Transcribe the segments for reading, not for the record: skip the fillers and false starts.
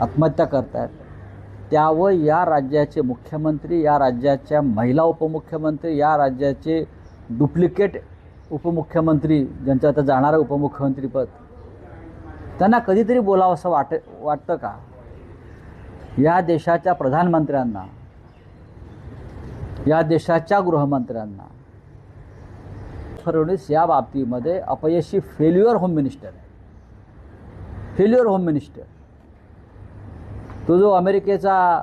आत्महत्या करतात, त्यावर या राज्याचे मुख्यमंत्री, या राज्याच्या महिला उपमुख्यमंत्री, या राज्याचे डुप्लिकेट उपमुख्यमंत्री, ज्यांचं आता जाणारं उपमुख्यमंत्रीपद, त्यांना कधीतरी बोलावं असं वाटतं का? या देशाच्या प्रधानमंत्र्यांना, या देशाच्या गृहमंत्र्यांना फडणवीस या बाबतीमध्ये अपयशी फेल्युअर होम मिनिस्टर आहे. Failure home minister. तो जो अमेरिकेचा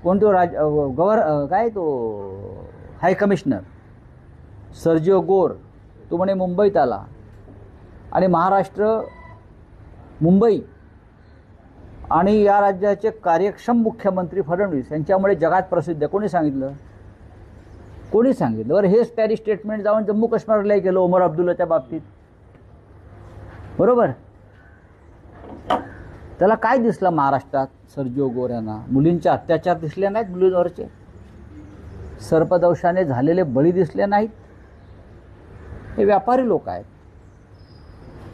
कोणतो काय तो हाय कमिशनर सर्जिओ गोर, तो म्हणे मुंबईत आला आणि महाराष्ट्र, मुंबई आणि या राज्याचे कार्यक्षम मुख्यमंत्री फडणवीस यांच्यामुळे जगात प्रसिद्ध आहे. कोणी सांगितलं? कोणी सांगितलं? बरं, हेच त्यारी स्टेटमेंट जाऊन जम्मू काश्मीरलाही गेलो ओमर अब्दुल्लाच्या बाबतीत, बरोबर. त्याला काय दिसलं महाराष्ट्रात? सर्जिओ गोर यांना मुलींचे अत्याचार दिसले नाहीत, मुलींवरचे सर्पदंशाने झालेले बळी दिसले नाहीत. हे व्यापारी लोक आहेत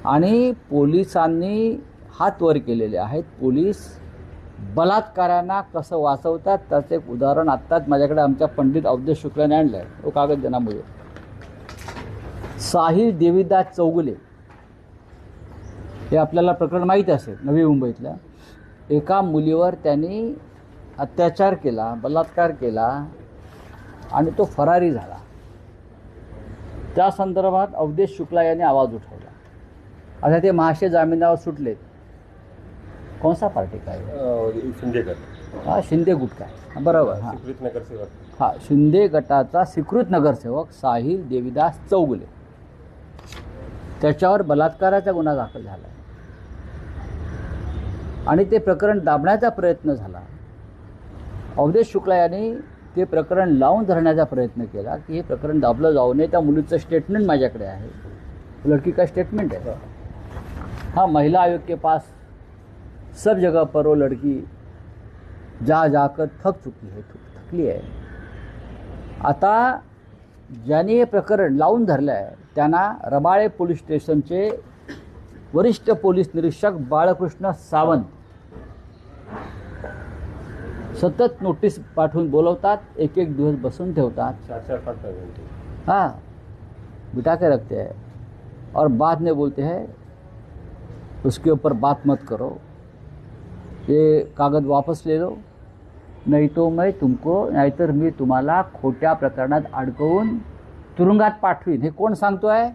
आणि पोलिसांनी हात वर केलेले आहेत. पोलीस बलात्कारांना कसं वाचवतात त्याचं एक उदाहरण आत्ताच माझ्याकडे आमच्या पंडित अवधेश शुक्लाने आणलं आहे. तो कागद देण्यामुळे साहिल देवीदास चौगुले, हे आपल्याला प्रकरण माहीत असेल, नवी मुंबईतल्या एका मुलीवर त्यांनी अत्याचार केला, बलात्कार केला आणि तो फरारी झाला. त्या संदर्भात अवधेश शुक्ला यांनी आवाज उठवला. आता ते महाशय जामिनावर सुटलेत. कोणसा पार्टी काय? शिंदे गट. हा, शिंदे गुट काय, बरोबर. हां नगरसेवक. हा, शिंदे गटाचा स्वीकृत नगरसेवक साहिल देवीदास चौगुले, त्याच्यावर बलात्काराचा गुन्हा दाखल झाला आहे आणि ते प्रकरण दाबण्याचा प्रयत्न झाला. अवधेश शुक्ला यांनी ते प्रकरण लावून धरण्याचा प्रयत्न केला की हे प्रकरण दाबलं जाऊ नये. त्या मुलीचं स्टेटमेंट माझ्याकडे आहे. लड़की का स्टेटमेंट है. हाँ, महिला आयोग के पास सब जगह पर वो लड़की जा जाकर थक चुकी है, थकली आहे. आता ज्यांनी हे प्रकरण लावून धरलं आहे त्यांना रबाळे पोलीस स्टेशनचे वरिष्ठ पोलीस निरीक्षक बाळकृष्ण सावंत सतत नोटीस पाठवून बोलवतात, एक एक दिवस बसून ठेवतात. हाँ, बिठा के रखते हैं और बाद में बोलते हैं उसके ऊपर बात मत करो, ये कागद वापस ले लो, नहीं तो मैं तुमको, नाहीतर मी तुम्हाला खोट्या प्रकरणात अडकवून तुरुंगात पाठवीन. हे कोण सांगतोय?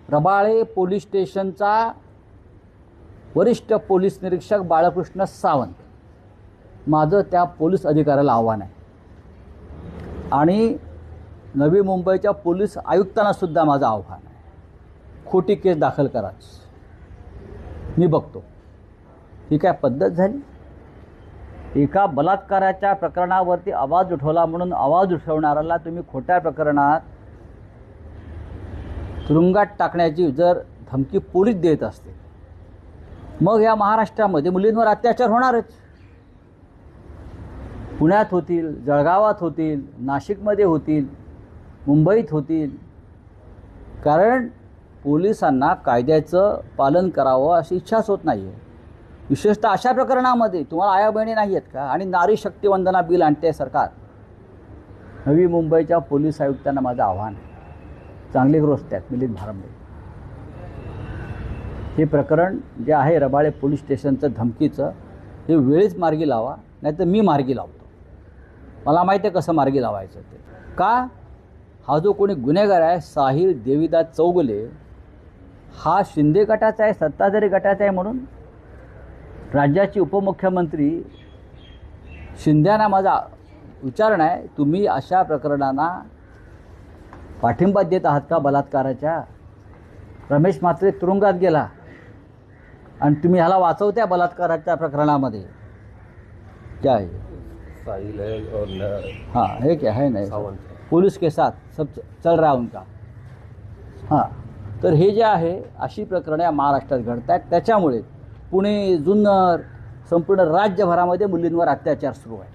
रबाळे पोलीस स्टेशनचा वरिष्ठ पोलीस निरीक्षक बाळकृष्ण सावंत. माझं त्या पोलीस अधिकाऱ्याला आव्हान आहे आणि नवी मुंबईच्या पोलीस आयुक्तांना सुद्धा माझं आव्हान आहे. खोटी केस दाखल कराच, मी बघतो. ही काय पद्धत झाली? एका बलात्काराच्या प्रकरणावरती आवाज उठवला म्हणून आवाज उठवणाऱ्याला तुम्ही खोट्या प्रकरणात तुरुंगात टाकण्याची जर धमकी पोलीस देत असते, मग या महाराष्ट्रामध्ये मुलींवर अत्याचार होणारच. पुण्यात होतील, जळगावात होतील, नाशिकमध्ये होतील, मुंबईत होतील. कारण पोलिसांना कायद्याचं पालन करावं अशी इच्छाच होत नाही आहे. विशेषतः अशा प्रकरणामध्ये तुम्हाला आया बहिणी नाही आहेत का? आणि नारी शक्ती वंदना बिल आणते सरकार. नवी मुंबईच्या पोलीस आयुक्तांना माझं आव्हान आहे, चांगले ग्रोस्त आहेत मिलिंद भारंबे, हे प्रकरण जे आहे रबाळे पोलीस स्टेशनचं धमकीचं, हे वेळीच मार्गी लावा, नाहीतर मी मार्गी लावतो. मला माहिती आहे कसं मार्गी लावायचं ते. का? हा जो कोणी गुन्हेगार आहे साहिल देवीदास चौगुले, हा शिंदे गटाचा आहे, सत्ताधारी गटाचा आहे. म्हणून राज्याचे उपमुख्यमंत्री शिंद्यांना माझा विचारणं आहे, तुम्ही अशा प्रकरणांना पाठिंबा देत आहात का? बलात्काराच्या रमेश म्हात्रे तुरुंगात गेला आणि तुम्ही ह्याला वाचवत्या बलात्काराच्या प्रकरणामध्ये. क्या है? साहिल है और हाँ, है क्या है? नहीं, पुलिस के साथ सब चल रहा उनका. हां, तर हे जे आहे अशी प्रकरणं या महाराष्ट्रात घडत आहेत. त्याच्यामुळे पुणे, जुन्नर, संपूर्ण राज्यभरामध्ये मुलींवर अत्याचार सुरू आहे.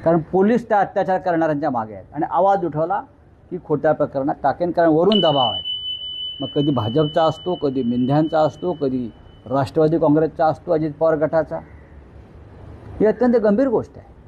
कारण पोलीस त्या अत्याचार करणाऱ्यांच्या मागे आहेत आणि आवाज उठवला की खोट्या प्रकरणात टाकेन, कारण वरून दबाव आहे. मग कधी भाजपचा असतो, कधी मिंध्यांचा असतो, कधी राष्ट्रवादी काँग्रेसचा असतो, अजित पवार गटाचा. ही अत्यंत गंभीर गोष्ट आहे.